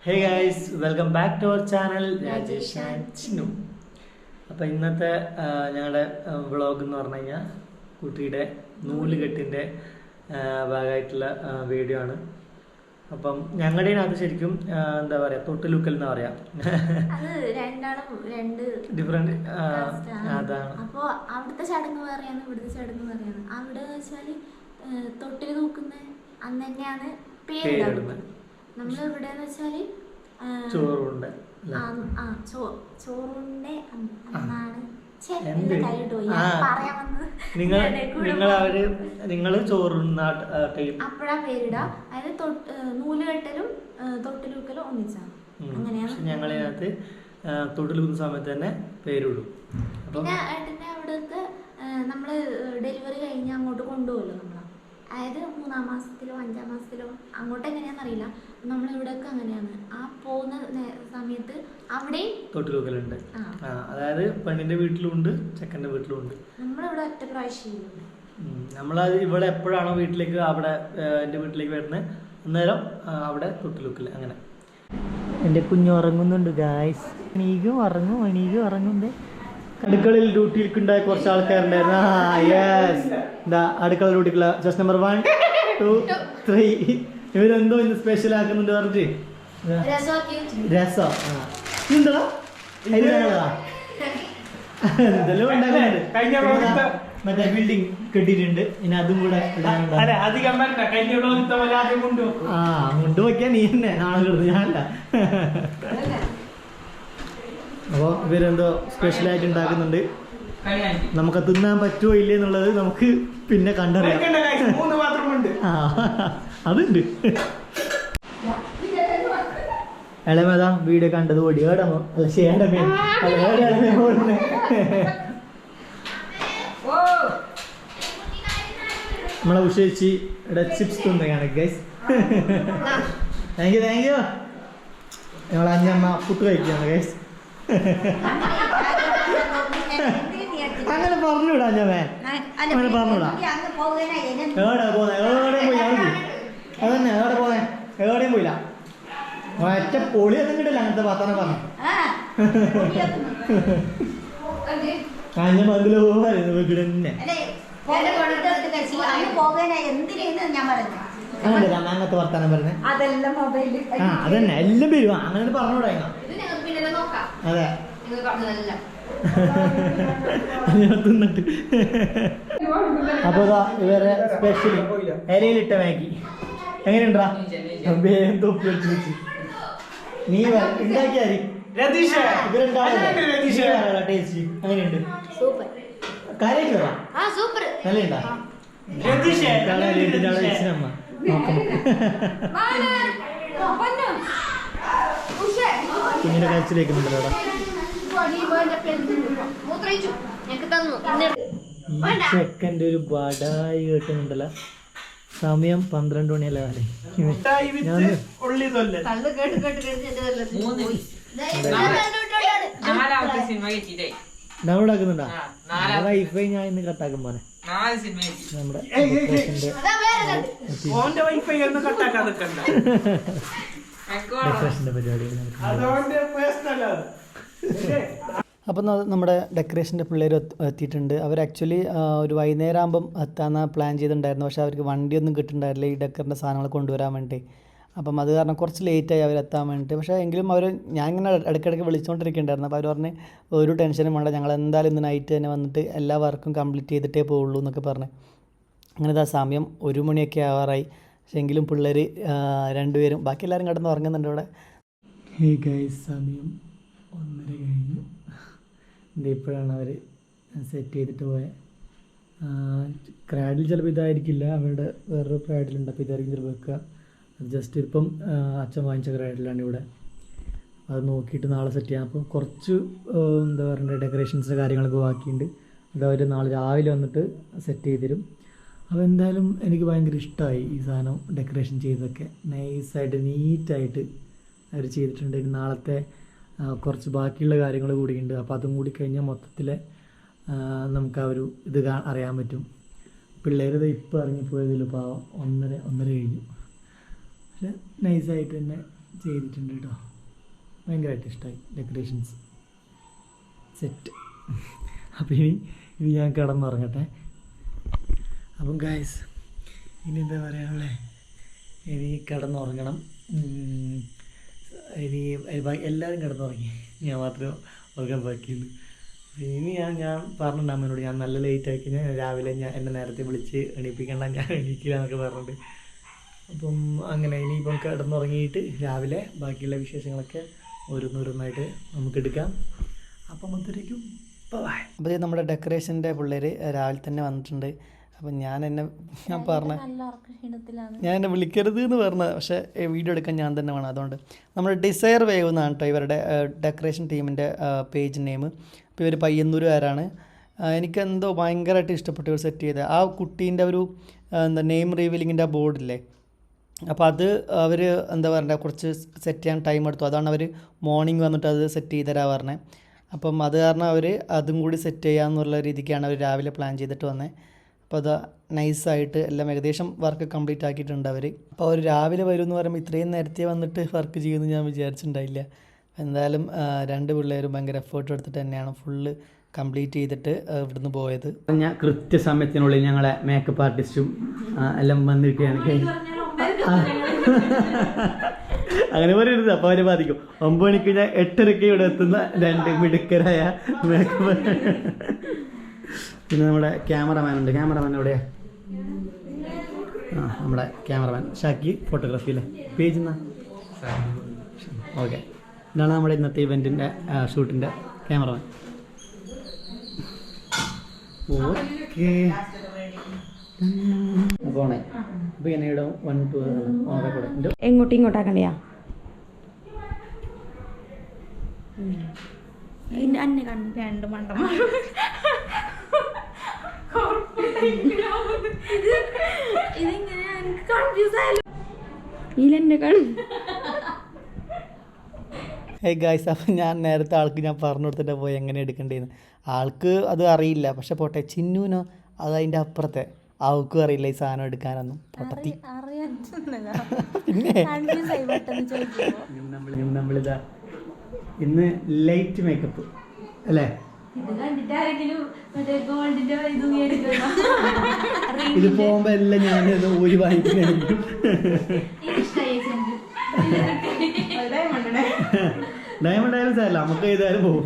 Hey guys, welcome back to our channel Rajesh and Chinnu. അപ്പോൾ ഇന്നത്തെ ഞങ്ങളുടെ വ്ളോഗ് എന്ന് പറഞ്ഞു കഴിഞ്ഞാൽ കുട്ടിയുടെ നൂലുകെട്ടിൻ്റെ ഭാഗമായിട്ടുള്ള വീഡിയോ ആണ്. അപ്പം ഞങ്ങളുടെ അത് ശരിക്കും എന്താ പറയുക, തൊട്ടിലുക്കൽ എന്ന് പറയാം. ഡിഫറെന്റ് അതാണ്. അപ്പോൾ അവിടുത്തെ ചടങ്ങ് പറയാണ്, ഇവിടുത്തെ ചടങ്ങ് പറയാണ്. അവിടെ വെച്ചാൽ തൊട്ടിൽ തൂക്കുന്ന അന്ന് തന്നെയാണ് പേരിടുന്നത്. നമ്മളിവിടെ വെച്ചാല് ചോറുണ്ട് ചോറുണ്ട് എന്നാണ് നിങ്ങൾ ചോറുന്ന അപ്പഴാ പേരിടുക. അതായത് നൂലുകെട്ടലും തൊട്ടിലൂക്കലും ഒന്നിച്ചാണ്. അങ്ങനെയാണ് ഞങ്ങളിതിനകത്ത് തൊട്ടിലൂക്കുന്ന സമയത്ത് തന്നെ പേരിടും. പിന്നെ ഏട്ടൻ്റെ അവിടുത്തെ നമ്മള് ഡെലിവറി കഴിഞ്ഞ് അങ്ങോട്ട് കൊണ്ടുപോകല്ലോ നമ്മള്. അതായത് 3-ാം മാസത്തിലോ 5-ാം മാസത്തിലോ അങ്ങോട്ട് എങ്ങനെയാണെന്നറിയില്ല. നമ്മളിവിടെയൊക്കെ അങ്ങനെയാണ്. ആ പോകുന്ന സമയത്ത് അവിടെയും തൊട്ടിലൂക്കലുണ്ട്. അതായത് പെണ്ണിന്റെ വീട്ടിലുണ്ട്, ചെക്കൻ്റെ വീട്ടിലുണ്ട്. നമ്മളിവിടെ ഒറ്റ പ്രാവശ്യം നമ്മളത് ഇവിടെ എപ്പോഴാണോ വീട്ടിലേക്ക് അവിടെ എൻ്റെ വീട്ടിലേക്ക് വരുന്നത് അന്നേരം അവിടെ തൊട്ടിലൂക്കൽ. അങ്ങനെ എൻ്റെ കുഞ്ഞ് ഉറങ്ങുന്നുണ്ട് ഗായ്സ്. എണീക്കും ഉറങ്ങുന്നുണ്ട്. അടുക്കളയിൽ ഡ്യൂട്ടിയിൽക്കുണ്ടായ കുറച്ച് ആൾക്കാരുണ്ടായിരുന്നു. അടുക്കള ഡ്യൂട്ടിക്കുള്ള ജസ്റ്റ് നമ്പർ 1, 2, 3 ഇവരെന്തോ ഇന്ന് സ്പെഷ്യൽ ആക്കുന്നുണ്ട് പറഞ്ഞിട്ട്. രസം എന്താ എന്തെല്ലാം ഉണ്ടാക്കുന്നുണ്ട്. മറ്റേ ബിൽഡിംഗ് കെട്ടിയിട്ടുണ്ട്. ഇനി അതും കൂടെ മുണ്ട് വയ്ക്കാൻ നീ തന്നെ നാളെ ഞാനല്ല. അപ്പോൾ ഇവരെന്തോ സ്പെഷ്യലായിട്ട് ഉണ്ടാക്കുന്നുണ്ട്. നമുക്ക് തിന്നാൻ പറ്റുമോ ഇല്ലേ എന്നുള്ളത് നമുക്ക് പിന്നെ കണ്ടറിയാം. അതുണ്ട്. ഇളമേതാ വീഡിയോ കണ്ടത് ഓടി ഏടമോ അല്ല ശേടമേ നമ്മളെ ഉഷേച്ചി ഇവിടെ ചിപ്സ് തിന്നുകയാണ് ഗൈസ്. Thank you. ഞങ്ങളെ അഞ്ഞമ്മ പുട്ട് കഴിക്കുകയാണ് ഗൈസ്. അങ്ങനെ പറഞ്ഞൂടാ അഞ്ഞമ്മേ, അങ്ങനെ പറഞ്ഞൂടാ. എവിടെയാ പോന്നെ? എവിടെയും പോയി അതന്നെ. എവിടെയും പോയില്ല. ഒറ്റ പൊളിയൊന്നും കിട്ടില്ല അങ്ങനത്തെ വർത്താനം പറഞ്ഞു. അഞ്ഞമ്മ അതിലോ ഇവിടെ തന്നെ അങ്ങനത്തെ വർത്താനം പറഞ്ഞേ. അതന്നെ എല്ലാം വരും. അങ്ങനെ പറഞ്ഞൂടാ. അതെ തിന്നിട്ട്. അപ്പൊ ഇവരെ സ്പെഷ്യൽ ഇലയിലിട്ട മാഗി എങ്ങനെയുണ്ടാ? തൊപ്പി വെച്ച് വെച്ച് നീ ഉണ്ടാക്കിയാരി ടേസ്റ്റ് എങ്ങനെയുണ്ട്? കാര്യമായിട്ട് വരാം. നല്ലുണ്ടാ? അമ്മ കുഞ്ഞിന്റെ കഴിച്ചിലേക്കുന്നുണ്ടല്ലോ. ഈ ചെക്കൻ്റെ ഒരു ബടായി കേട്ടുന്നുണ്ടല്ലോ. സമയം 12 മണിയല്ലേ കാലം. ഡൗൺലോഡ് ആക്കുന്നുണ്ടാ? വൈഫൈ ഞാൻ ഇന്ന് കട്ടാക്കും പോലെ നമ്മുടെ ഡെക്കറേഷൻ്റെ പരിപാടി. അപ്പം നമ്മുടെ ഡെക്കറേഷൻ്റെ പിള്ളേർ എത്തിയിട്ടുണ്ട്. അവർ ആക്ച്വലി ഒരു വൈകുന്നേരം ആകുമ്പം എത്താമെന്നാണ് പ്ലാൻ ചെയ്തിട്ടുണ്ടായിരുന്നു. പക്ഷേ അവർക്ക് വണ്ടിയൊന്നും കിട്ടുന്നുണ്ടായിരുന്നില്ല ഈ ഡെക്കറിൻ്റെ സാധനങ്ങൾ കൊണ്ടുവരാൻ വേണ്ടി. അപ്പം അത് കാരണം കുറച്ച് ലേറ്റായി അവരെത്താൻ വേണ്ടിയിട്ട്. പക്ഷേ എങ്കിലും ഞാൻ ഇങ്ങനെ ഇടയ്ക്കിടയ്ക്ക് വിളിച്ചുകൊണ്ടിരിക്കുന്നുണ്ടായിരുന്നു. അപ്പോൾ അവർ പറഞ്ഞ് ഒരു ടെൻഷനും വേണ്ട, ഞങ്ങൾ എന്തായാലും ഇന്ന് നൈറ്റ് തന്നെ വന്നിട്ട് എല്ലാ വർക്കും കംപ്ലീറ്റ് ചെയ്തിട്ടേ പോവുള്ളൂ എന്നൊക്കെ പറഞ്ഞ്. അങ്ങനെ ആ സമയം 1 മണിയൊക്കെ ആവാറായി. പക്ഷേ എങ്കിലും പിള്ളേർ രണ്ടുപേരും ബാക്കി എല്ലാവരും കിടന്ന് ഉറങ്ങുന്നുണ്ട് ഇവിടെ. ഹേ ഗൈസ്, സമയം 1:30 കഴിഞ്ഞു. ഇപ്പോഴാണ് അവർ സെറ്റ് ചെയ്തിട്ട് പോയത്. ക്രാഡിൽ ചിലപ്പോൾ ഇതായിരിക്കില്ല, അവരുടെ വേറൊരു ക്രാഡിലുണ്ട്. അപ്പോൾ ഇതായിരിക്കും ചിലപ്പോൾ വെക്കുക. അത് ജസ്റ്റ് ഇപ്പം അച്ഛൻ വാങ്ങിച്ച ക്രാഡിലാണ് ഇവിടെ. അത് നോക്കിയിട്ട് നാളെ സെറ്റ് ചെയ്യാം. അപ്പോൾ കുറച്ച് എന്താ പറയുക ഡെക്കറേഷൻസിൻ്റെ കാര്യങ്ങളൊക്കെ ബാക്കിയുണ്ട്. അത് അവർ നാളെ രാവിലെ വന്നിട്ട് സെറ്റ് ചെയ്ത് തരും. അപ്പോൾ എന്തായാലും എനിക്ക് ഭയങ്കര ഇഷ്ടമായി ഈ സാധനം ഡെക്കറേഷൻ ചെയ്തതൊക്കെ. നൈസായിട്ട് നീറ്റായിട്ട് അവർ ചെയ്തിട്ടുണ്ട്. നാളത്തെ കുറച്ച് ബാക്കിയുള്ള കാര്യങ്ങൾ കൂടിയുണ്ട്. അപ്പോൾ അതും കൂടി കഴിഞ്ഞാൽ മൊത്തത്തിൽ നമുക്ക് ആ ഒരു ഇത് അറിയാൻ പറ്റും. പിള്ളേരത് ഇപ്പോൾ ഇറങ്ങിപ്പോയതിൽ പാവം 1:30 കഴിഞ്ഞു. പക്ഷെ നൈസായിട്ട് തന്നെ ചെയ്തിട്ടുണ്ട് കേട്ടോ. ഭയങ്കരമായിട്ട് ഇഷ്ടമായി ഡെക്കറേഷൻസ് സെറ്റ്. അപ്പോൾ ഇനി ഞാൻ കിടന്നുറങ്ങട്ടെ. അപ്പം ഗായ്സ് ഇനി എന്താ പറയാനുള്ളത്, ഇനി കിടന്നുറങ്ങണം. ഇനി എല്ലാവരും കിടന്നുറങ്ങി, ഞാൻ മാത്രമേ ഉറങ്ങാൻ ബാക്കിയുള്ളൂ. ഇനി ഞാൻ പറഞ്ഞിട്ടുണ്ട് അമ്മേനോട്, ഞാൻ നല്ല ലേറ്റ് ആക്കി കഴിഞ്ഞാൽ രാവിലെ എന്നെ നേരത്തെ വിളിച്ച് എണീപ്പിക്കേണ്ട, ഞാൻ എണീക്കില്ല എന്നൊക്കെ പറഞ്ഞിട്ടുണ്ട്. അപ്പം അങ്ങനെ ഇനിയിപ്പം കിടന്നുറങ്ങിയിട്ട് രാവിലെ ബാക്കിയുള്ള വിശേഷങ്ങളൊക്കെ ഓരോന്നോരോന്നായിട്ട് നമുക്ക് എടുക്കാം. അപ്പം അത്രയ്ക്കും ബൈ. അപ്പോൾ നമ്മുടെ ഡെക്കറേഷൻ്റെ പിള്ളേർ രാവിലെ തന്നെ വന്നിട്ടുണ്ട്. അപ്പം ഞാൻ എന്നെ വിളിക്കരുത് എന്ന് പറഞ്ഞത്, പക്ഷേ വീഡിയോ എടുക്കാൻ ഞാൻ തന്നെ വേണം. അതുകൊണ്ട് നമ്മുടെ ഡിസയർ വേവ് എന്നാണ് കേട്ടോ ഇവരുടെ ഡെക്കറേഷൻ ടീമിൻ്റെ പേജ് നെയിം. അപ്പോൾ ഇവർ പയ്യന്നൂരുകാരാണ്. എനിക്കെന്തോ ഭയങ്കരമായിട്ട് ഇഷ്ടപ്പെട്ടു ഇവർ സെറ്റ് ചെയ്ത് ആ കുട്ടീൻ്റെ ഒരു നെയിം റിവീലിങ്ങിൻ്റെ ആ ബോർഡില്ലേ, അപ്പോൾ അത് അവർ എന്താ പറയുക കുറച്ച് സെറ്റ് ചെയ്യാൻ ടൈം എടുത്തു. അതാണ് അവർ മോർണിംഗ് വന്നിട്ട് അത് സെറ്റ് ചെയ്ത് തരാൻ പറഞ്ഞത്. അപ്പം അത് കാരണം അവർ അതും കൂടി സെറ്റ് ചെയ്യാമെന്നുള്ള രീതിക്കാണ് അവർ രാവിലെ പ്ലാൻ ചെയ്തിട്ട് വന്നത്. അപ്പോൾ അത് നൈസായിട്ട് എല്ലാം ഏകദേശം വർക്ക് കംപ്ലീറ്റ് ആക്കിയിട്ടുണ്ട് അവർ. അപ്പോൾ അവർ രാവിലെ വരും എന്ന് പറയുമ്പോൾ ഇത്രയും നേരത്തെ വന്നിട്ട് വർക്ക് ചെയ്യുമെന്ന് ഞാൻ വിചാരിച്ചിട്ടുണ്ടായില്ല. എന്തായാലും രണ്ട് പിള്ളേരും ഭയങ്കര എഫേർട്ട് എടുത്തിട്ട് തന്നെയാണ് ഫുള്ള് കംപ്ലീറ്റ് ചെയ്തിട്ട് ഇവിടുന്ന് പോയത്. ഞാൻ കൃത്യസമയത്തിനുള്ളിൽ ഞങ്ങളെ മേക്കപ്പ് ആർട്ടിസ്റ്റും എല്ലാം വന്നിരിക്കുകയാണ്. അങ്ങനെ പറയരുത്, അപ്പോൾ അവരെ ബാധിക്കും. 9 മണിക്ക് ഞാൻ 8:30 ഇവിടെ എത്തുന്ന രണ്ട് മിടുക്കരായ മേക്കപ്പ്. പിന്നെ നമ്മുടെ ക്യാമറമാൻ ഉണ്ട്. ക്യാമറമാൻ എവിടെയാ? നമ്മുടെ ക്യാമറമാൻ ഷാക്കി, ഫോട്ടോഗ്രാഫി അല്ലേ പേജ് എന്നാ? ഓക്കെ, ഇതാണ് നമ്മുടെ ഇന്നത്തെ ഇവൻറ്റിൻ്റെ ഷൂട്ടിൻ്റെ ക്യാമറമാൻ. ഓക്കെ, പോണേ. അപ്പോൾ ഇങ്ങനെ ഇടും 1 2 കൂടെ ഇങ്ങോട്ടാക്കണ്ടയാ അന്നെ കണ്ടു രണ്ട് മണ്ടന്മാർ. ഇതിങ്ങനെ എനിക്ക് കൺഫ്യൂസ് ആയാലും ഇതിലെന്നെ കാണും. ഹേയ് ഗായ്സ്, അപ്പം ഞാൻ നേരത്തെ ആൾക്ക് ഞാൻ പറഞ്ഞു കൊടുത്തിട്ട് പോയി എങ്ങനെ എടുക്കേണ്ടതെന്ന്. ആൾക്ക് അത് അറിയില്ല, പക്ഷെ പോട്ടെ ചിന്നുവിനോ അത് അതിൻ്റെ അപ്പുറത്തെ അവൾക്കും അറിയില്ല ഈ സാധനം എടുക്കാനൊന്നും. പൊട്ടത്തി. പിന്നെ നമ്മളിതാ ഇന്ന് ലൈറ്റ് മേക്കപ്പ് അല്ലേ? ഇത് പോകുമ്പോ എല്ലാം ഞാൻ ഒരു വാങ്ങിക്കും. ഡയമണ്ട് ആയാലും സാരല്ല, നമുക്ക് ചെയ്താലും പോകും.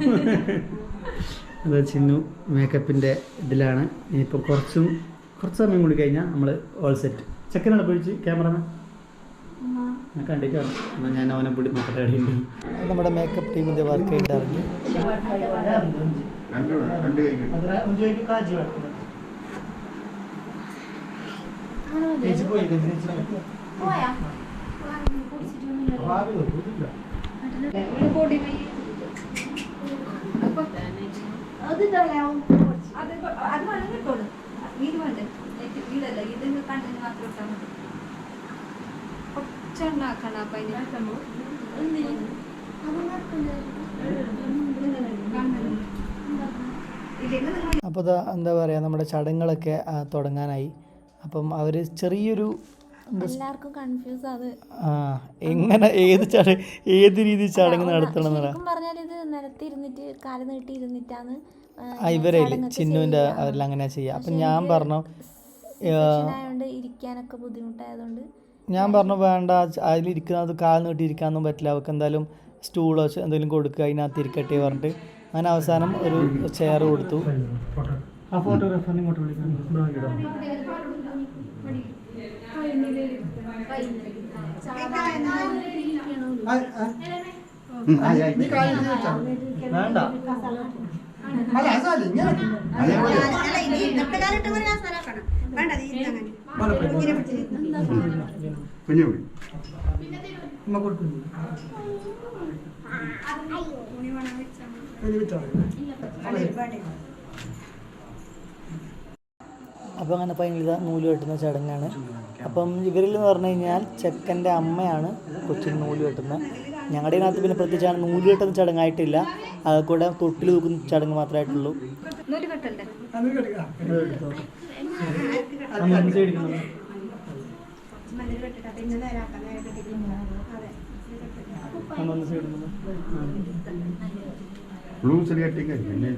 അത് ചിന്നു മേക്കപ്പിൻ്റെ ഇതിലാണ്. ഇനിയിപ്പോൾ കുറച്ച് സമയം കൂടി കഴിഞ്ഞാൽ നമ്മൾ ഓൾ സെറ്റ്. ചെക്കനാണ് പൊഴിച്ച് ക്യാമറമാൻ ഞാൻ കണ്ടിട്ടാണ്. എന്നാൽ ഞാൻ അവനെ പിടി നോക്കട്ടെ. അടിയുണ്ട് നമ്മുടെ മേക്കപ്പ് ടീമിൻ്റെ വർക്ക് ആയിട്ട് ഇറങ്ങി. അപ്പോൾ എന്താ പറയുക, നമ്മുടെ ചടങ്ങുകളൊക്കെ തുടങ്ങാനായി. അപ്പം അവർ ചെറിയൊരു എല്ലാവർക്കും കൺഫ്യൂസ് അത് എങ്ങനെ ഏത് രീതി ചടങ്ങ് നടത്തണം പറഞ്ഞാൽ ഇത് നിലത്തിരുന്നിട്ട് കാല് നീട്ടി ഇരുന്നിട്ടാണ് ഇവരെ ചിന്നുവിൻ്റെ അവരെല്ലാം അങ്ങനെ ചെയ്യുക. അപ്പം ഞാൻ പറഞ്ഞു ഇരിക്കാനൊക്കെ ബുദ്ധിമുട്ടായതുകൊണ്ട് ഞാൻ പറഞ്ഞു വേണ്ട, അതിലിരിക്കുന്നത് കാല് നീട്ടി ഇരിക്കാനൊന്നും പറ്റില്ല, അവർക്ക് എന്തായാലും സ്റ്റൂളോ എന്തെങ്കിലും കൊടുക്കുക, അതിനകത്ത് ഇരിക്കട്ടെ പറഞ്ഞിട്ട് അങ്ങനെ അവസാനം ഒരു ചെയർ കൊടുത്തു. ആ ഫോട്ടോഗ്രാഫറിനെ ഇങ്ങോട്ട് വിളിക്കണം. വേണ്ട അപ്പോൾ അങ്ങനെ ഭയങ്കര നൂല് കെട്ടുന്ന ചടങ്ങാണ്. അപ്പം ഇവരിൽ എന്ന് പറഞ്ഞു കഴിഞ്ഞാൽ ചെക്കൻ്റെ അമ്മയാണ് കൊച്ചിന് നൂല് കെട്ടുന്നത്. ഞങ്ങളുടെ ഇതിനകത്ത് പിന്നെ പ്രത്യേകിച്ചാണ് നൂല് കെട്ടുന്ന ചടങ്ങായിട്ടില്ല, കൂടെ തൊട്ടിൽ തൂക്കുന്ന ചടങ്ങ് മാത്രമായിട്ടുള്ളൂ. ഒന്ന് സൈഡ് ब्लू सिलेक्टिंग है मैंने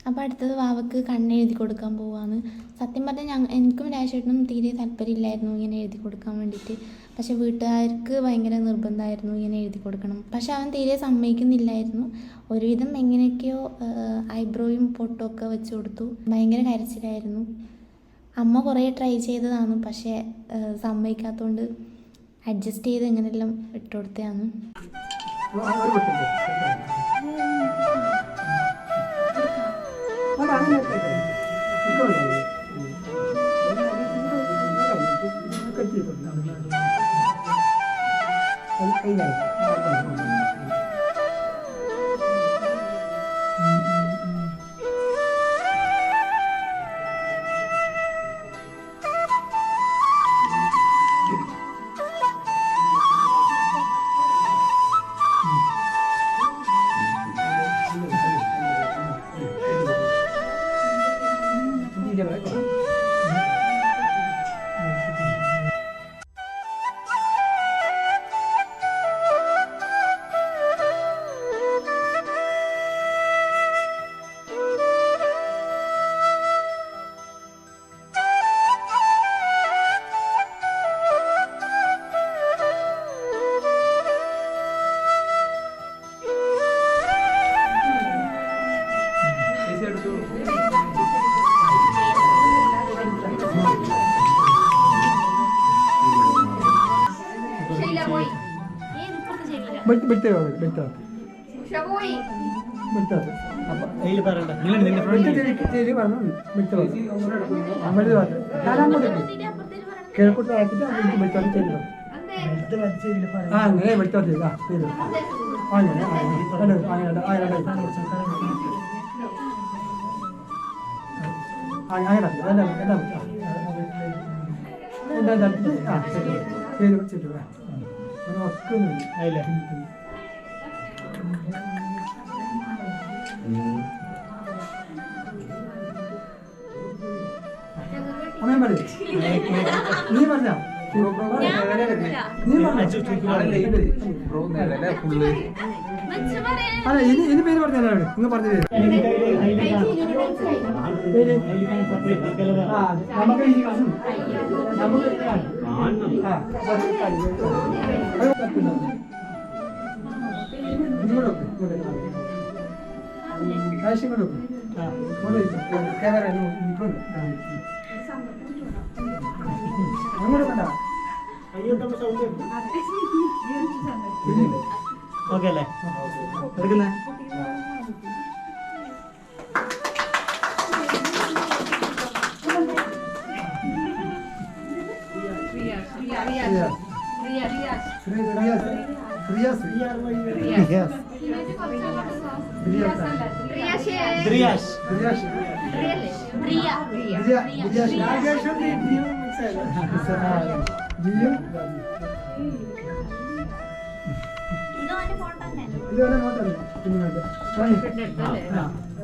അപ്പോൾ അടുത്തത് വാവക്ക് കണ്ണെഴുതി കൊടുക്കാൻ പോവാണ്. സത്യം പറഞ്ഞാൽ എനിക്കും രാജേട്ടനും തീരെ താല്പര്യമില്ലായിരുന്നു ഇങ്ങനെ എഴുതി കൊടുക്കാൻ വേണ്ടിയിട്ട്. പക്ഷേ വീട്ടുകാർക്ക് ഭയങ്കര നിർബന്ധമായിരുന്നു ഇങ്ങനെ എഴുതി കൊടുക്കണം. പക്ഷെ അവൻ തീരെ സമ്മതിക്കുന്നില്ലായിരുന്നു. ഒരുവിധം എങ്ങനെയൊക്കെയോ ഐബ്രോയും പൊട്ടൊക്കെ വെച്ച് കൊടുത്തു. ഭയങ്കര കരച്ചിലായിരുന്നു. അമ്മ കുറേ ട്രൈ ചെയ്തതാണ്, പക്ഷേ സമ്മതിക്കാത്തതുകൊണ്ട് അഡ്ജസ്റ്റ് ചെയ്ത് എങ്ങനെയെല്ലാം ഇട്ട് കൊടുത്തതാണ്. കേൾക്കൂട്ട് ആക്കിയിട്ട് അങ്ങനെ വെച്ചോട്ട് അങ്ങനെ നീ പറഞ്ഞ അല്ല ഇനി പേര് പറഞ്ഞല്ലോ നിങ്ങൾ പറഞ്ഞത് ക്യാമറ അങ്ങോട്ട് കണ്ട ഓക്കെ അല്ലേ എടുക്കുന്നേ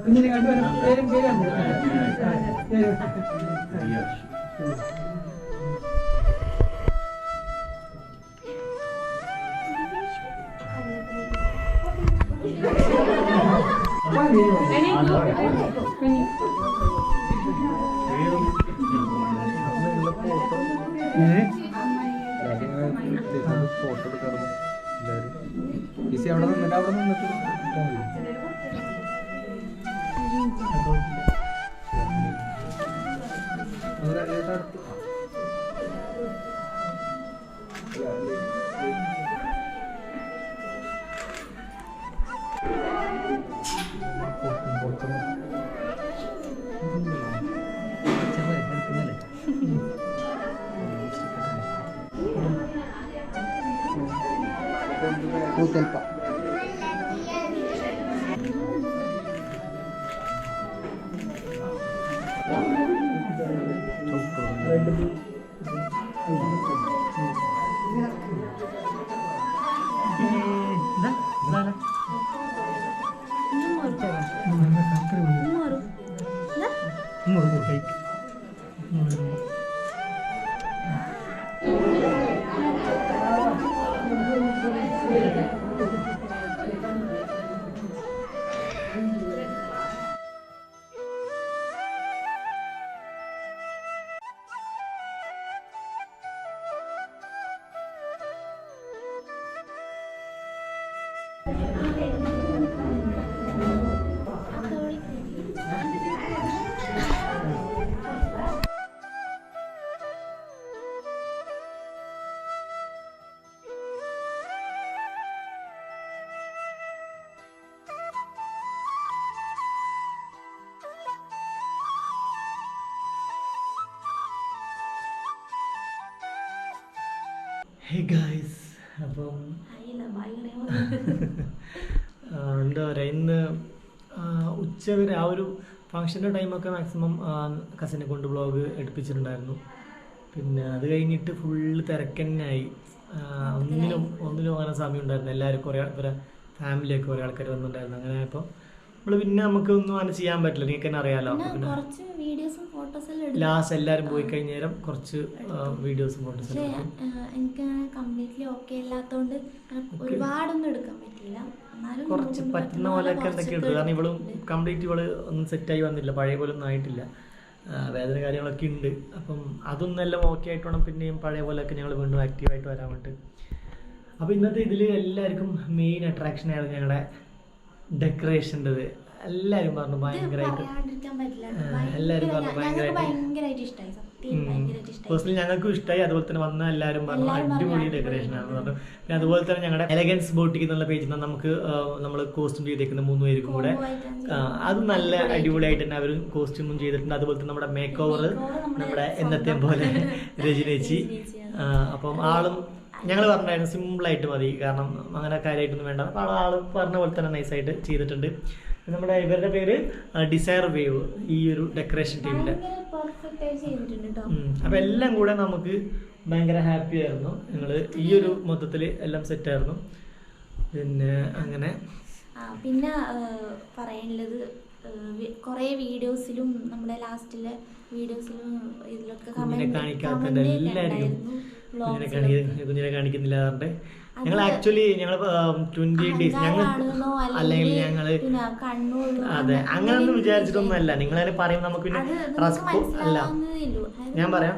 കുഞ്ഞിനെ കണ്ടുവരാം പേരും പേരും ഫോട്ടോ എടുക്കാറുണ്ട് അവിടെ നിന്നിട്ട് ಸ್ವಲ್ಪ ഹേ ഗായ്സ്, അപ്പം എന്താ പറയുക, ഇന്ന് ഉച്ചവരെ ആ ഒരു ഫങ്ഷൻ്റെ ടൈമൊക്കെ മാക്സിമം കസിനെ കൊണ്ട് വ്ളോഗ് എടുപ്പിച്ചിട്ടുണ്ടായിരുന്നു. പിന്നെ അത് കഴിഞ്ഞിട്ട് ഫുള്ള് തിരക്കന്നായി. ഒന്നിനും അങ്ങനെ സമയം ഉണ്ടായിരുന്നു. എല്ലാവരും കുറേ ഇവരെ ഫാമിലിയൊക്കെ കുറേ ആൾക്കാർ വന്നിട്ടുണ്ടായിരുന്നു. അങ്ങനെ ആയപ്പോൾ നമ്മൾ പിന്നെ നമുക്ക് ഒന്നും അങ്ങനെ ചെയ്യാൻ പറ്റില്ല, നിങ്ങൾക്ക് തന്നെ അറിയാലോ. പിന്നെ ലാസ്റ്റ് എല്ലാവരും പോയി കഴിഞ്ഞ നേരം കുറച്ച് വീഡിയോസും ഫോട്ടോസും എനിക്ക് കംപ്ലീറ്റ്ലി ഓക്കെ അല്ലാത്തതുകൊണ്ട് ഒരുപാടൊന്നും എടുക്കാൻ പറ്റില്ല. കുറച്ച് പറ്റുന്ന പോലെയൊക്കെ എന്തൊക്കെ എടുത്തു. കാരണം ഇവളും കംപ്ലീറ്റ് ഇവള് ഒന്നും സെറ്റായി വന്നില്ല, പഴയ പോലെ ഒന്നും ആയിട്ടില്ല. വേദന കാര്യങ്ങളൊക്കെ ഉണ്ട്. അപ്പം അതൊന്നും എല്ലാം ഓക്കെ ആയിട്ട് വേണം പിന്നെയും പഴയ പോലെയൊക്കെ ഞങ്ങൾ വീണ്ടും ആക്റ്റീവായിട്ട് വരാൻ വേണ്ടി. അപ്പോൾ ഇന്നത്തെ ഇതിൽ എല്ലാവർക്കും മെയിൻ അട്രാക്ഷൻ ആയിരുന്നു ഞങ്ങളുടെ ഡെക്കറേഷൻ്റെത്. എല്ലാവരും പറഞ്ഞു ഭയങ്കരമായിട്ട്, എല്ലാവരും പറഞ്ഞു ഭയങ്കരമായിട്ട്. പേഴ്സണലി ഞങ്ങൾക്കും ഇഷ്ടമായി. അതുപോലെ തന്നെ വന്ന എല്ലാവരും പറഞ്ഞു അടിപൊളി ഡെക്കറേഷൻ ആണെന്ന് പറഞ്ഞു. പിന്നെ അതുപോലെ തന്നെ ഞങ്ങളുടെ എലഗൻസ് ബോട്ടിക് എന്നുള്ള പേജിൽ നിന്ന് നമുക്ക് നമ്മൾ കോസ്റ്റ്യൂം ചെയ്തേക്കുന്ന 3 പേർക്കും കൂടെ അത് നല്ല അടിപൊളിയായിട്ട് തന്നെ അവരും കോസ്റ്റ്യൂമും ചെയ്തിട്ടുണ്ട്. അതുപോലെ തന്നെ നമ്മുടെ മേക്ക് ഓവർ നമ്മുടെ എന്നത്തെ പോലെ രചനേച്ചി. അപ്പം ആളും ഞങ്ങൾ പറഞ്ഞായിരുന്നു സിമ്പിളായിട്ട് മതി, കാരണം അങ്ങനെ കാര്യമായിട്ടൊന്നും വേണ്ട. അപ്പോൾ ആൾ പറഞ്ഞ പോലെ തന്നെ നൈസായിട്ട് ചെയ്തിട്ടുണ്ട്. നമ്മുടെ ഇവരുടെ പേര് ഡിസയർ വേവ്, ഈ ഒരു ഡെക്കറേഷൻ ടീമിൻ്റെ. അപ്പം എല്ലാം കൂടെ നമുക്ക് ഭയങ്കര ഹാപ്പി ആയിരുന്നു. ഞങ്ങൾ ഈ ഒരു മൊത്തത്തിൽ എല്ലാം സെറ്റായിരുന്നു. പിന്നെ അങ്ങനെ പിന്നെ പറയാനുള്ളത്, കുറേ വീഡിയോസിലും നമ്മുടെ ലാസ്റ്റിലെ വീഡിയോസിലും ഇതിലൊക്കെ കാണിക്കാത്തത് എല്ലാവരും കുഞ്ഞിനെ കാണിക്കുന്നില്ല പറഞ്ഞിട്ട് ഞങ്ങൾ ആക്ച്വലി ഞങ്ങൾ 20 ഡേയ്സ് ഞങ്ങൾ അല്ലെങ്കിൽ ഞങ്ങൾ അതെ അങ്ങനെയൊന്നും വിചാരിച്ചിട്ടൊന്നുമല്ല. നിങ്ങളതിനെ പറയും നമുക്ക് പിന്നെ അല്ല, ഞാൻ പറയാം,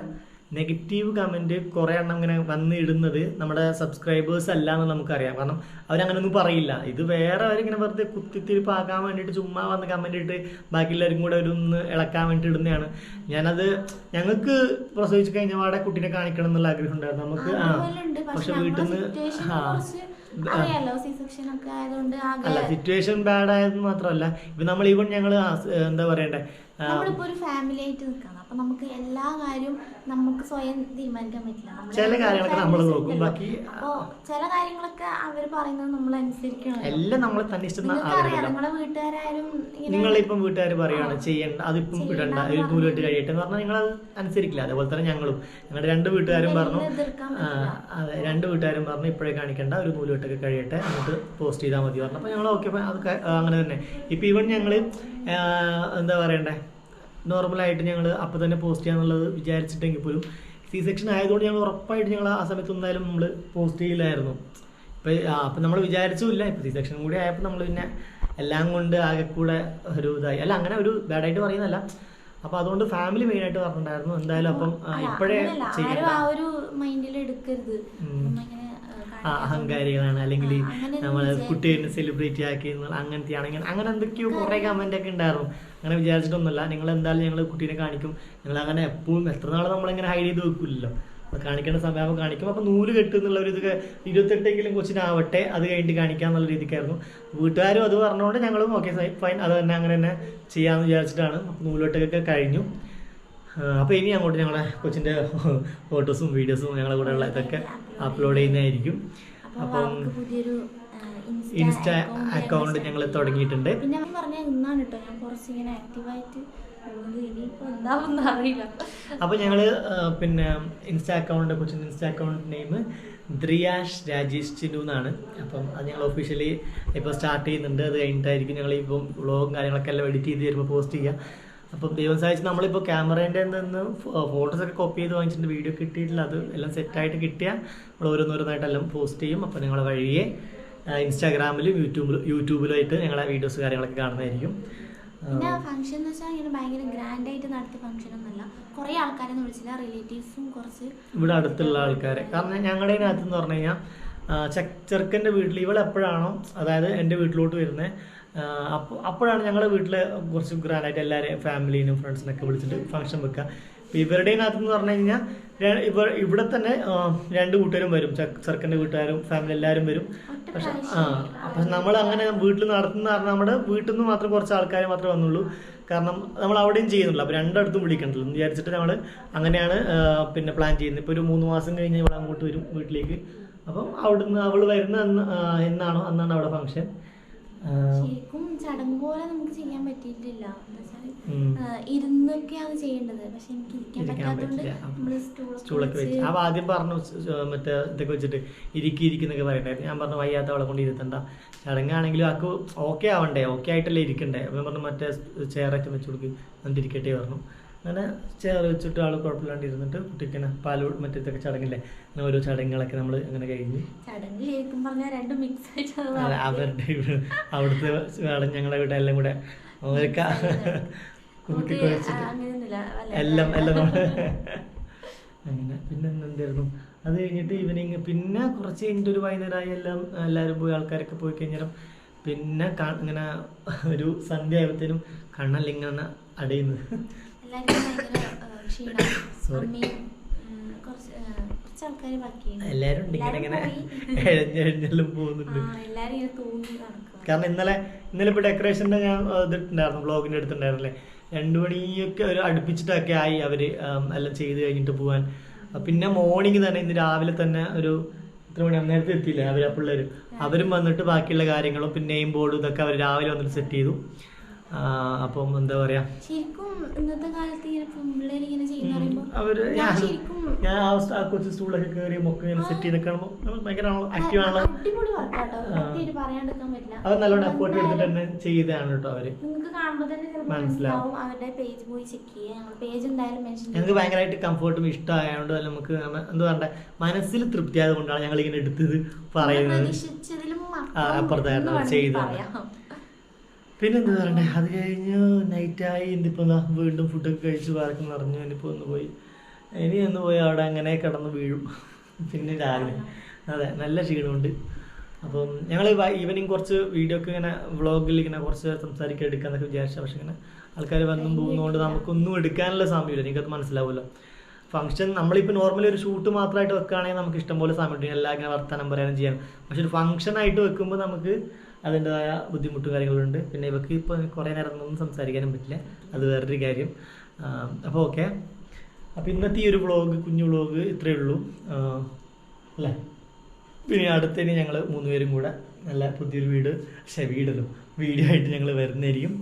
നെഗറ്റീവ് കമൻറ്റ് കുറേ എണ്ണം ഇങ്ങനെ വന്ന് ഇടുന്നത് നമ്മുടെ സബ്സ്ക്രൈബേഴ്സ് അല്ല എന്ന് നമുക്കറിയാം. കാരണം അവരങ്ങനെയൊന്നും പറയില്ല. ഇത് വേറെ അവരിങ്ങനെ വെറുതെ കുത്തിത്തിരിപ്പാക്കാൻ വേണ്ടിയിട്ട് ചുമ്മാ വന്ന് കമൻറ്റ് ഇട്ട് ബാക്കിയുള്ളവരും കൂടെ ഒന്ന് ഇളക്കാൻ വേണ്ടിയിട്ട് ഇടുന്നതാണ്. ഞാനത് ഞങ്ങൾക്ക് പ്രസവിച്ച് കഴിഞ്ഞ പാടെ കുട്ടീനെ കാണിക്കണം എന്നുള്ള ആഗ്രഹം ഉണ്ടായിരുന്നു നമുക്ക്. പക്ഷെ വീട്ടിൽ നിന്ന് അല്ല, സിറ്റുവേഷൻ ബാഡ് ആയത് മാത്രമല്ല, ഇപ്പം നമ്മൾ ഈവൻ ഞങ്ങൾ എന്താ പറയണ്ടേ, നമ്മളിപ്പോ ഒരു ഫാമിലി ആയിട്ട് നിൽക്കണം. അപ്പൊ നമുക്ക് എല്ലാ കാര്യവും നമുക്ക് സ്വയം തീരുമാനിക്കാൻ പറ്റില്ല. ചില കാര്യങ്ങളൊക്കെ നമ്മൾ നോക്കും, ബാക്കി അപ്പോ ചില കാര്യങ്ങളൊക്കെ അവർ പറയുന്നത് നമ്മൾ അനുസരിക്കണം. എല്ലാം നമ്മൾ തന്നെ ഇഷ്ടം. നിങ്ങളെ വീട്ടുകാരും നിങ്ങളിപ്പം വീട്ടുകാർ പറയുകയാണ് ചെയ്യണ്ട, അതിപ്പം ഇടണ്ട, ഒരു നൂലിട്ട് കഴിയട്ടെ എന്ന് പറഞ്ഞാൽ നിങ്ങളത് അനുസരിക്കില്ല. അതേപോലെ തന്നെ ഞങ്ങളുടെ 2 വീട്ടുകാരും പറഞ്ഞു, അതെ 2 വീട്ടുകാരും പറഞ്ഞു ഇപ്പോഴേ കാണിക്കേണ്ട, ഒരു നൂലിട്ടൊക്കെ കഴിയട്ടെ എന്നിട്ട് പോസ്റ്റ് ചെയ്താൽ മതി പറഞ്ഞു. അപ്പോൾ ഞങ്ങൾ ഓക്കെ അത് അങ്ങനെ തന്നെ. ഇപ്പം ഈവൻ ഞങ്ങൾ എന്താ പറയണ്ടേ, നോർമലായിട്ട് ഞങ്ങൾ അപ്പോൾ തന്നെ പോസ്റ്റ് ചെയ്യാന്നുള്ളത് വിചാരിച്ചിട്ടെങ്കിൽ പോലും സി സെക്ഷൻ ആയതുകൊണ്ട് ഞങ്ങൾ ഉറപ്പായിട്ട് ഞങ്ങൾ ആ സമയത്ത് എന്തായാലും നമ്മൾ പോസ്റ്റ് ചെയ്യില്ലായിരുന്നു. അപ്പം നമ്മൾ വിചാരിച്ചില്ല. ഇപ്പം സി സെക്ഷൻ കൂടി ആയപ്പോൾ നമ്മൾ പിന്നെ എല്ലാം കൊണ്ട് ആകെ കൂടെ ഒരു ഇതായി. അല്ല, അങ്ങനെ ഒരു ബാഡായിട്ട് പറയുന്നതല്ല. അപ്പോൾ അതുകൊണ്ട് ഫാമിലി മെയിനായിട്ട് പറഞ്ഞിട്ടുണ്ടായിരുന്നു എന്തായാലും അപ്പം ഇപ്പോഴേ ചെയ്യണ്ട, അഹങ്കാരികളാണ് അല്ലെങ്കിൽ നമ്മൾ കുട്ടീനെ സെലിബ്രേറ്റ് ആക്കി അങ്ങനത്തെ ആണെങ്കിൽ അങ്ങനെ എന്തൊക്കെയോ കുറേ കമൻ്റ് ഒക്കെ ഉണ്ടായിരുന്നു. അങ്ങനെ വിചാരിച്ചിട്ടൊന്നുമല്ല. നിങ്ങൾ എന്തായാലും ഞങ്ങൾ കുട്ടീനെ കാണിക്കും. ഞങ്ങൾ അങ്ങനെ എപ്പോഴും എത്ര നാൾ നമ്മളിങ്ങനെ ഹൈഡ് ചെയ്ത് വെക്കില്ലല്ലോ. അത് കാണിക്കേണ്ട സമയമാകുമ്പോൾ കാണിക്കും. അപ്പോൾ നൂല് കെട്ട് എന്നുള്ള ഒരു ഇത് 28 കൊച്ചിനാവട്ടെ, അത് കഴിഞ്ഞിട്ട് കാണിക്കാന്നുള്ള രീതിക്കായിരുന്നു. വീട്ടുകാരും അത് പറഞ്ഞുകൊണ്ട് ഞങ്ങളും ഓക്കെ ഫൈൻ, അത് തന്നെ അങ്ങനെ തന്നെ ചെയ്യാമെന്ന് വിചാരിച്ചിട്ടാണ്. നൂലുകെട്ടൊക്കെ കഴിഞ്ഞു. അപ്പോൾ ഇനി അങ്ങോട്ട് ഞങ്ങളെ കൊച്ചിൻ്റെ ഫോട്ടോസും വീഡിയോസും ഞങ്ങളുടെ കൂടെ ഉള്ള ഇതൊക്കെ അപ്ലോഡ് ചെയ്യുന്നതായിരിക്കും. അപ്പം ഇൻസ്റ്റാ അക്കൗണ്ട് ഞങ്ങൾ തുടങ്ങിയിട്ടുണ്ട്. പിന്നെ പറഞ്ഞാൽ ഇന്നാണ് കേട്ടോ ഞാൻ കുറച്ചിങ്ങനെ ആക്റ്റീവായിട്ട് അറിയില്ല. അപ്പോൾ ഞങ്ങൾ പിന്നെ ഇൻസ്റ്റാ അക്കൗണ്ട്, കൊച്ചിൻ്റെ insta account name Driyash Rajesh Chinnu എന്നാണ്. അപ്പം അത് ഞങ്ങൾ ഒഫീഷ്യലി ഇപ്പോൾ സ്റ്റാർട്ട് ചെയ്യുന്നുണ്ട്. അത് കഴിഞ്ഞിട്ടായിരിക്കും ഞങ്ങൾ ഇപ്പം വ്ളോഗും കാര്യങ്ങളൊക്കെ എല്ലാം എഡിറ്റ് ചെയ്ത് തരുമ്പോൾ പോസ്റ്റ് ചെയ്യുക. അപ്പം ദൈവം സഹായിച്ച് നമ്മളിപ്പോൾ ക്യാമറേൻ്റെ നിന്ന് ഫോട്ടോസൊക്കെ കോപ്പി ചെയ്ത് വാങ്ങിച്ചിട്ട് വീഡിയോ കിട്ടിയിട്ടില്ല. അത് എല്ലാം സെറ്റായിട്ട് കിട്ടിയാൽ നമ്മൾ ഓരോന്നോരോന്നായിട്ടെല്ലാം പോസ്റ്റ് ചെയ്യും. അപ്പോൾ ഞങ്ങൾ വഴിയെ ഇൻസ്റ്റാഗ്രാമിലും യൂട്യൂബിലുമായിട്ട് ഞങ്ങളെ വീഡിയോസ് കാര്യങ്ങളൊക്കെ കാണുന്നതായിരിക്കും. പിന്നെ ഫംഗ്ഷൻ എന്ന് വെച്ചാൽ ഇങ്ങനെ ഭയങ്കര ഗ്രാൻഡായിട്ട് നടത്തിയ ഫംഗ്ഷൻ ഒന്നല്ല. കുറേ ആൾക്കാരൊന്നും വിളിച്ചില്ല, റിലേറ്റീവ്സും കുറച്ച് ഇവിടെ അടുത്തുള്ള ആൾക്കാരെ. കാരണം ഞങ്ങളുടെ അതിനകത്ത് എന്ന് പറഞ്ഞു കഴിഞ്ഞാൽ ചെറുക്കൻ്റെ വീട്ടിൽ ഇവളെപ്പോഴാണോ, അതായത് എൻ്റെ വീട്ടിലോട്ട് വരുന്നത്, അപ്പോഴാണ് ഞങ്ങളുടെ വീട്ടിൽ കുറച്ച് ഗ്രാൻഡായിട്ട് എല്ലാവരെയും ഫാമിലീനും ഫ്രണ്ട്സിനൊക്കെ വിളിച്ചിട്ട് ഫംഗ്ഷൻ വെക്കുക. ഇപ്പോൾ ഇവരുടെ അതിനകത്ത് എന്ന് പറഞ്ഞു കഴിഞ്ഞാൽ ഇവിടെ തന്നെ 2 കൂട്ടരും വരും, ചെറുക്കൻ്റെ വീട്ടുകാരും ഫാമിലി എല്ലാവരും വരും. പക്ഷെ പക്ഷെ നമ്മൾ അങ്ങനെ വീട്ടിൽ നടത്തുന്ന പറഞ്ഞാൽ നമ്മുടെ വീട്ടിൽ നിന്ന് മാത്രം കുറച്ച് ആൾക്കാർ മാത്രമേ വന്നുള്ളൂ. കാരണം നമ്മൾ അവിടെയും ചെയ്യുന്നുള്ളൂ. അപ്പോൾ രണ്ടിടത്തും വിളിക്കണ്ടല്ലോ എന്ന് വിചാരിച്ചിട്ട് നമ്മൾ അങ്ങനെയാണ് പിന്നെ പ്ലാൻ ചെയ്യുന്നത്. ഇപ്പോൾ ഒരു 3 മാസം കഴിഞ്ഞ് ഇവിടെ അങ്ങോട്ട് വരും വീട്ടിലേക്ക്. അപ്പം അവിടുന്ന് അവൾ വരുന്ന എന്നാണോ അന്നാണ് അവിടെ ഫംഗ്ഷൻ. ശരിക്കും ചടങ്ങ് പോലെ നമുക്ക് ചെയ്യാൻ പറ്റിയിട്ടില്ല. ഇരുന്നൊക്കെയാണ് ചെയ്യേണ്ടത്. പക്ഷെ എനിക്ക് ഇരിക്കാൻ പറ്റാത്തതുകൊണ്ട് സ്റ്റൂളൊക്കെ വെച്ച് അപ്പോൾ ആദ്യം പറഞ്ഞു മറ്റേ ഇതൊക്കെ വെച്ചിട്ട് ഇരിക്കുന്നൊക്കെ പറയണ്ടായിരുന്നു. ഞാൻ പറഞ്ഞു വയ്യാത്ത അവളെ കൊണ്ട് ഇരുത്തണ്ട, ചടങ്ങാണെങ്കിലും ആൾക്ക് ഓക്കെ ആവണ്ടേ, ഓക്കെ ആയിട്ടല്ലേ ഇരിക്കണ്ടേ. അപ്പം പറഞ്ഞു മറ്റേ ചെയറൊക്കെ വെച്ച് കൊടുക്കും എന്നിട്ട് ഇരിക്കട്ടെ പറഞ്ഞു. അങ്ങനെ ചെയർ വെച്ചിട്ട് ആൾ കുഴപ്പമില്ലാണ്ട് ഇരുന്നിട്ട് കുട്ടിക്കനെ പാൽ മറ്റേ ഇതൊക്കെ ചടങ്ങില്ലേ, അങ്ങനെ ഓരോ ചടങ്ങുകളൊക്കെ നമ്മൾ അങ്ങനെ കഴിഞ്ഞു. അവരുടെ അവിടുത്തെ ഞങ്ങളുടെ വീട്ടിൽ എല്ലാം കൂടെ കൂട്ടി കുഴച്ചിട്ട് എല്ലാം നമ്മൾ അങ്ങനെ. പിന്നെ എന്തായിരുന്നു അത് കഴിഞ്ഞിട്ട് ഈവനിങ്, പിന്നെ കുറച്ച് കഴിഞ്ഞിട്ട് ഒരു വൈകുന്നേരമായി എല്ലാവരും പോയി, ആൾക്കാരൊക്കെ പോയി കഴിഞ്ഞാലും പിന്നെ ഇങ്ങനെ ഒരു സന്ധ്യ ആയപ്പോഴത്തേനും കണ്ണെല്ലാം ഇങ്ങനെ അടയുന്നത്. എല്ലാരും ഉണ്ട് ഇങ്ങനെ എഴഞ്ഞെല്ലാം പോകുന്നുണ്ട്. കാരണം ഇന്നലെ ഇപ്പൊ ഡെക്കറേഷന്റെ ഞാൻ ഇതിട്ടുണ്ടായിരുന്നു, ബ്ലോഗിന്റെ അടുത്തുണ്ടായിരുന്നല്ലേ, 2 മണിയൊക്കെ ഒരു അടുപ്പിച്ചിട്ടൊക്കെ ആയി അവര് എല്ലാം ചെയ്ത് കഴിഞ്ഞിട്ട് പോവാൻ. പിന്നെ മോർണിംഗ് തന്നെ ഇന്ന് രാവിലെ തന്നെ ഒരു ഇത്ര മണി നേരത്തെ എത്തിയില്ലേ അവര്, ആ പിള്ളേർ അവരും വന്നിട്ട് ബാക്കിയുള്ള കാര്യങ്ങളും പിന്നെ നെയിം ബോർഡും ഇതൊക്കെ അവർ രാവിലെ വന്നിട്ട് സെറ്റ് ചെയ്തു. അപ്പം എന്താ പറയാ, അവര് ഞാൻ ആ കൊച്ചു സ്റ്റൂളൊക്കെ കയറി മൊക്കെ ഇങ്ങനെ സെറ്റ് ചെയ്തൊക്കെ ഭയങ്കര ആക്റ്റീവ് ആണല്ലോ. അത് നല്ലോണം എഫേർട്ട് എടുത്തിട്ട് തന്നെ ചെയ്തതാണ് കേട്ടോ അവര്. മനസ്സിലാവും. ഞങ്ങൾക്ക് ഭയങ്കരമായിട്ട് കംഫർട്ടും ഇഷ്ടമായതുകൊണ്ട് നമുക്ക് എന്താ പറയണ്ടേ, മനസ്സിൽ തൃപ്തി ആയതുകൊണ്ടാണ് ഞങ്ങൾ ഇങ്ങനെ എടുത്തത് പറയുന്നത്. അപ്പുറത്തായിരുന്നു ചെയ്തത്. പിന്നെന്താ പറയണ്ടേ, അത് കഴിഞ്ഞ് നൈറ്റായി. ഇന്നിപ്പോൾ വീണ്ടും ഫുഡൊക്കെ കഴിച്ച് പാർക്കും നിറഞ്ഞു. ഇനിയിപ്പോൾ ഒന്ന് പോയി അവിടെ അങ്ങനെ കിടന്ന് വീഴും. പിന്നെ രാവിലെ അതെ നല്ല ക്ഷീണമുണ്ട്. അപ്പം ഞങ്ങൾ ഈവനിങ് കുറച്ച് വീഡിയോ ഒക്കെ ഇങ്ങനെ വ്ളോഗിൽ ഇങ്ങനെ കുറച്ച് സംസാരിക്കാൻ എടുക്കാന്നൊക്കെ വിചാരിച്ച, പക്ഷെ ഇങ്ങനെ ആൾക്കാർ വന്നും പോകുന്നതുകൊണ്ട് നമുക്കൊന്നും എടുക്കാനുള്ള സമയമില്ല. എനിക്കത് മനസ്സിലാവുമല്ലോ. ഫംഗ്ഷൻ നമ്മളിപ്പോൾ നോർമലി ഒരു ഷൂട്ട് മാത്രമായിട്ട് വെക്കുകയാണെങ്കിൽ നമുക്ക് ഇഷ്ടംപോലെ സമയം കിട്ടും, എല്ലാം ഇങ്ങനെ വർത്തമാനം പറയാനും ചെയ്യാം. പക്ഷെ ഒരു ഫംഗ്ഷനായിട്ട് വെക്കുമ്പോൾ നമുക്ക് അതിൻ്റെതായ ബുദ്ധിമുട്ടും കാര്യങ്ങളുണ്ട്. പിന്നെ ഇവർക്ക് ഇപ്പോൾ കുറേ നേരം ഒന്നും സംസാരിക്കാനും പറ്റില്ല, അത് വേറൊരു കാര്യം. അപ്പോൾ ഓക്കെ, അപ്പോൾ ഇന്നത്തെ ഈ ഒരു വ്ളോഗ്, കുഞ്ഞു വ്ളോഗ് ഇത്രയേ ഉള്ളൂ അല്ലേ. പിന്നെ അടുത്തതിന് ഞങ്ങൾ 3 പേരും കൂടെ നല്ല പുതിയൊരു വീഡിയോ ആയിട്ട് ഞങ്ങൾ വരുന്നതായിരിക്കും.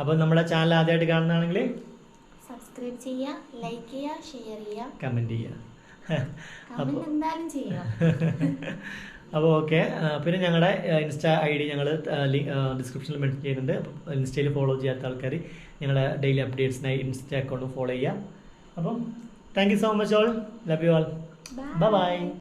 അപ്പോൾ നമ്മുടെ ചാനൽ ആദ്യമായിട്ട് കാണുന്നതാണെങ്കിൽ സബ്സ്ക്രൈബ് ചെയ്യുക, ലൈക്ക് ചെയ്യുക, ഷെയർ ചെയ്യുക, കമൻറ്റ് ചെയ്യുക. എന്തായാലും ചെയ്യുക. അപ്പോൾ ഓക്കെ. പിന്നെ ഞങ്ങളുടെ ഇൻസ്റ്റാ ID ഞങ്ങൾ ഡിസ്ക്രിപ്ഷനിൽ മെൻഷൻ ചെയ്യുന്നുണ്ട്. അപ്പം ഇൻസ്റ്റയിൽ ഫോളോ ചെയ്യാത്ത ആൾക്കാർ ഞങ്ങളുടെ ഡെയിലി അപ്ഡേറ്റ്സിനായി ഇൻസ്റ്റാ അക്കൗണ്ടും ഫോളോ ചെയ്യുക. അപ്പം thank you so much all, love you all, bye bye.